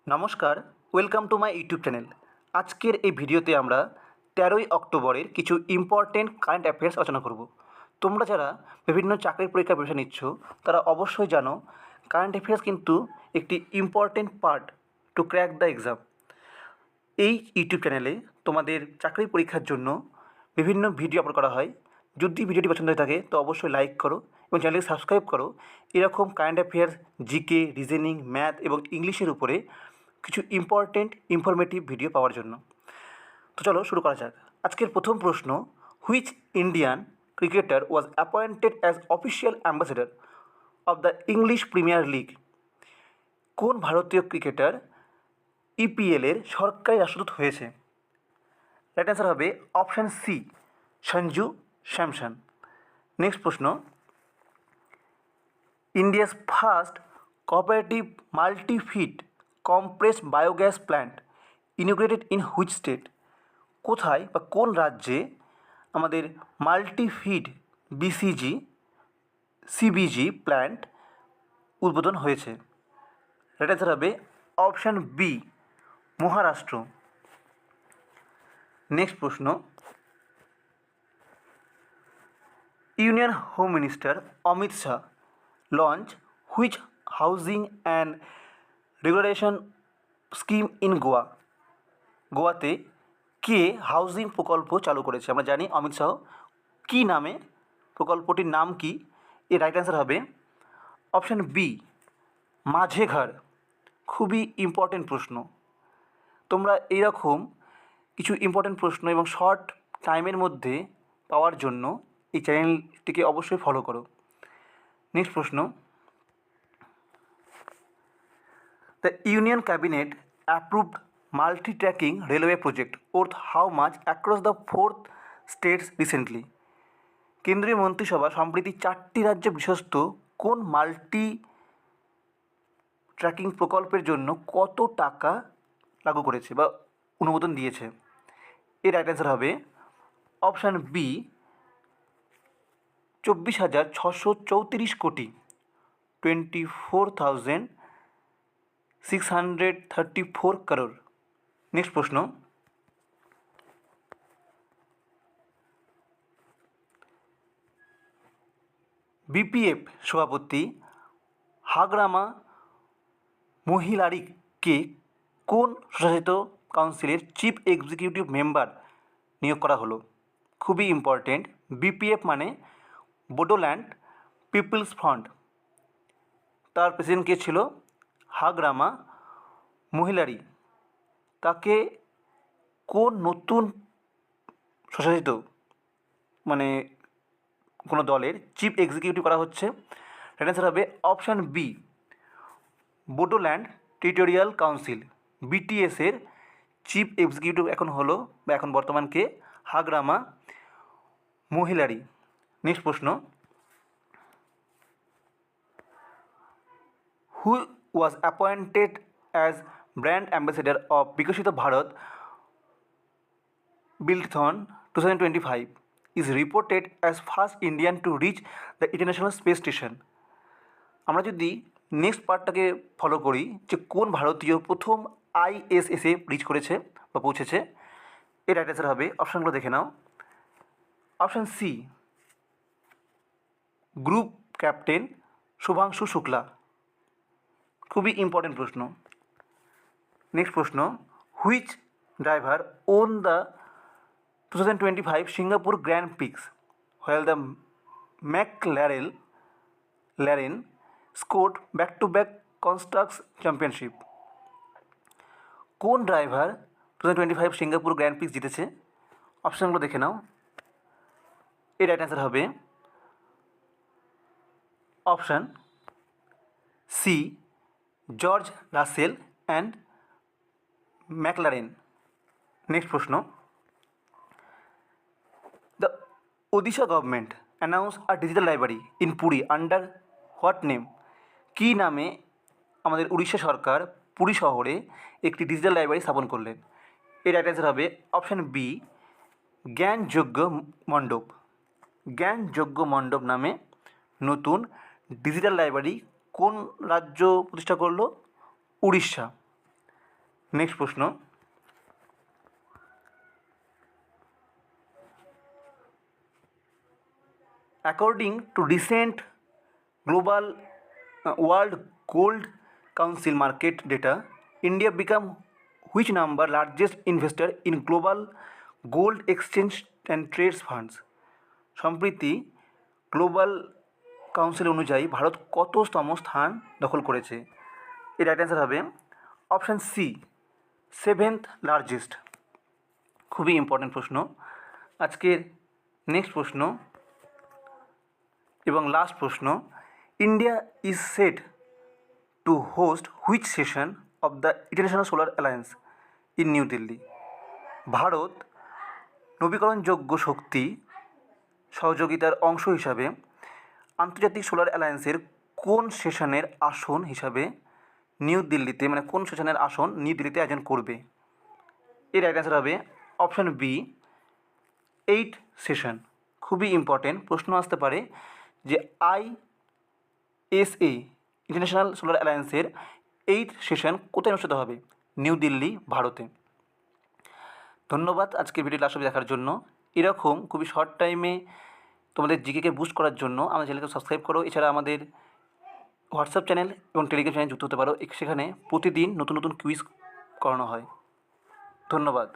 নমস্কার, welcome to my YouTube channel. আজকের এই ভিডিওতে আমরা 13ই অক্টোবরের কিছু ইম্পর্টেন্ট কারেন্ট অ্যাফেয়ার্স আলোচনা করব। তোমরা যারা বিভিন্ন চাকরির পরীক্ষা বসে নিচ্ছ তারা অবশ্যই জানো কারেন্ট অ্যাফেয়ার্স কিন্তু একটি important part two crack the exam. এই ইউটিউব চ্যানেলে তোমাদের চাকরির পরীক্ষার জন্য বিভিন্ন ভিডিও আপলোড করা হয়। যদি ভিডিওটি পছন্দ হয়ে থাকে তো অবশ্যই লাইক করো এবং চ্যানেলকে সাবস্ক্রাইব করো। এরকম current affairs, GK, reasoning, math এবং ইংলিশের উপরে কিছু ইনফরমেটিভ ভিডিও পাওয়ার জন্য। তো চলো শুরু করা যাক। আজকের প্রথম প্রশ্ন, which Indian cricketer was appointed as official ambassador of the English Premier League? কোন ভারতীয় ক্রিকেটার ইপিএলের সরকারি রাষ্ট্রদূত হয়েছে? রাইট অ্যান্সার হবে option C, Sanju Samson. Next প্রশ্ন, India's first cooperative multi feed compressed biogas plant inaugurated in which state? কোথায় বা কোন রাজ্যে আমাদের মাল্টি-ফিড সিবিজি প্ল্যান্ট উদ্বোধন হয়েছে? রাইট অ্যান্সার হবে অপশান বি, মহারাষ্ট্র। নেক্সট প্রশ্ন, union home minister Amit Shah launch which housing and regulation scheme in Goa? গোয়াতে কে হাউজিং প্রকল্প চালু করেছে? আমরা জানি অমিত শাহ। কী নামে, প্রকল্পটির নাম কি? এর রাইট অ্যান্সার হবে অপশান বি, মাঝে ঘর। খুবই ইম্পর্টেন্ট প্রশ্ন। তোমরা এইরকম কিছু ইম্পর্টেন্ট প্রশ্ন এবং শর্ট টাইমের মধ্যে পাওয়ার জন্য এই চ্যানেলটিকে অবশ্যই ফলো করো। নেক্সট প্রশ্ন, the union cabinet approved multi-tracking railway project worth how much across the 4th states recently? কেন্দ্রীয় মন্ত্রিসভা সম্প্রতি 4টি রাজ্য বিশ্বস্ত কোন মাল্টি ট্র্যাকিং প্রকল্পের জন্য কত টাকা লাগু করেছে বা অনুমোদন দিয়েছে? এর রাইট অ্যান্সার হবে অপশান বি, 24,634 কোটি, 24,634 crore। নেক্সট প্রশ্ন, বিপিএফ সভাপতি হাগ্রামা মহিলারিকে কোন স্বশাসিত কাউন্সিলের চিফ এক্সিকিউটিভ মেম্বার নিয়োগ করা হলো? খুবই ইম্পর্টেন্ট। বিপিএফ মানে বোডোল্যান্ড পিপলস ফ্রন্ট। তার প্রেসিডেন্ট কে ছিল? হাগ্রামা মহিলারি। তাকে কোন নতুন স্বশাসিত মানে কোনো দলের চিফ এক্সিকিউটিভ করা হচ্ছে? রাইট অ্যান্সার হবে option B, Bodoland territorial council. বিটিএসের চিফ এক্সিকিউটিভ এখন হলো বা এখন বর্তমানকে হাগ্রামা মহিলারি। নেক্সট প্রশ্ন, who was appointed as brand ambassador of Viksit Bharat বিল্ডথন 2025 is reported as first Indian to reach the International Space Station? আমরা যদি নেক্সট পার্টটাকে ফলো করি যে কোন ভারতীয় প্রথম আইএসএসে রিচ করেছে বা পৌঁছেছে, এর রাইট অ্যান্সার হবে, অপশানগুলো দেখে নাও। Option C, group captain Shubhanshu Shukla. খুবই ইম্পর্টেন্ট প্রশ্ন। নেক্সট প্রশ্ন, which driver won the 2025 Singapore Grand Prix while the McLaren scored back-to-back constructors championship? কোন ড্রাইভার 2025 সিঙ্গাপুর গ্র্যান্ড প্রিক্স জিতেছে? অপশানগুলো দেখে নাও। এর রাইট অ্যান্সার হবে option C, George Russell and McLaren. Next প্রশ্ন, the Odisha government announce a digital library in Puri under what name? কী নামে আমাদের উড়িষ্যা সরকার পুরী শহরে একটি ডিজিটাল লাইব্রেরি স্থাপন করলেন? এর রাইট অ্যান্সার হবে অপশান বি, জ্ঞানযজ্ঞ মণ্ডপ। জ্ঞানযজ্ঞ মণ্ডপ নামে নতুন ডিজিটাল লাইব্রেরি কোন রাজ্য প্রতিষ্ঠা করলো? উড়িষ্যা। নেক্সট প্রশ্ন, according to recent global World Gold Council market data, India become which number largest investor in global gold exchange and trades funds. সম্প্রতি গ্লোবাল কাউন্সিল অনুযায়ী ভারত কততম স্থান দখল করেছে? এর রাইট অ্যান্সার হবে অপশান সি, 7th লার্জেস্ট। খুবই ইম্পর্ট্যান্ট প্রশ্ন। আজকের নেক্সট প্রশ্ন এবং লাস্ট প্রশ্ন, India is set to host which session of the International Solar Alliance in New Delhi. Bharat নবীকরণযোগ্য শক্তি সহযোগিতার অংশ হিসাবে আন্তর্জাতিক সোলার অ্যালায়েন্সের কোন সেশনের আসন হিসাবে নিউ দিল্লিতে, মানে কোন সেশনের আসন নিউ দিল্লিতে আয়োজন করবে? এর রাইট অ্যান্সার হবে অপশান বি, 8 সেশন। খুবই ইম্পর্টেন্ট প্রশ্ন আসতে পারে যে ISA ইন্টারন্যাশনাল সোলার অ্যালায়েন্সের 8 সেশন কোথায় অনুষ্ঠিত হবে? নিউ দিল্লি, ভারতে। ধন্যবাদ আজকের ভিডিও লাস্ট অবধি দেখার জন্য। এরকম খুবই শর্ট টাইমে তোমাদের জিকেকে বুস্ট করার জন্য আমাদের চ্যানেলকে সাবস্ক্রাইব করো। এছাড়া আমাদের হোয়াটসঅ্যাপ চ্যানেল এবং টেলিগ্রাম চ্যানেল যুক্ত হতে পারো। সেখানে প্রতিদিন নতুন নতুন কুইজ করানো হয়। ধন্যবাদ।